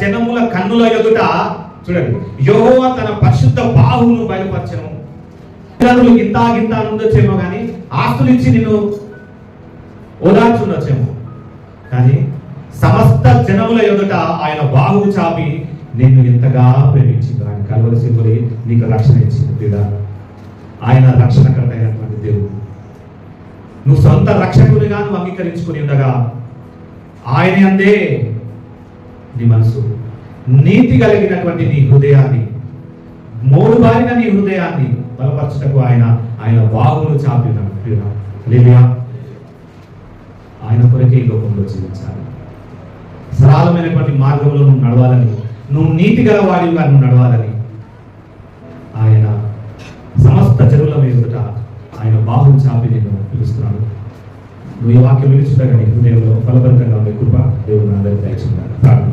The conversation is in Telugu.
జనముల కన్నుల ఎదుట చూడండి, యెహోవా తన పరిశుద్ధ బాహువును బయలుపరచెను. తల్లిదండ్రులు గింత ఉండొచ్చేమో కానీ, ఆస్తులు ఇచ్చి నిన్ను ఓదార్చుండొచ్చేమో, కానీ సమస్త జనముల ఎదుట ఆయన బాహువు చాపి నిన్ను ఎంతగా ప్రేమించింది. ఆయన కల్వరి శిలువలో నీకు రక్షణ ఇచ్చింది బిడ్డ. ఆయన రక్షణకర్త అయినటువంటి దేవుడు. నువ్వు సొంత రక్షకునిగా నువ్వు అంగీకరించుకుని ఉండగా ఆయన అందే నీ మనసు, నీతి కలిగినటువంటి నీ హృదయాన్ని, మోడుబారిన నీ హృదయాన్ని బలపరచుటకు ఆయన బాహువును చాపినాడు. హల్లెలూయా. ఆయన కొరకే ఈ లోకంలో జీవించాలి. సరళమైనటువంటి మార్గంలో నువ్వు నడవాలని, నువ్వు నీతి గల వాడిగా నువ్వు నడవాలని ఆయన సమస్త చెరువుల మీదట ఆయన బాహువును చాపి నేను పిలుస్తున్నాడు. నువ్వు ఈ వాక్యం విలుచుటగా నీ హృదయంలో ఫలభరితంగా ఉండే కృప దేవుడు అందరికీ దయచేయాలి.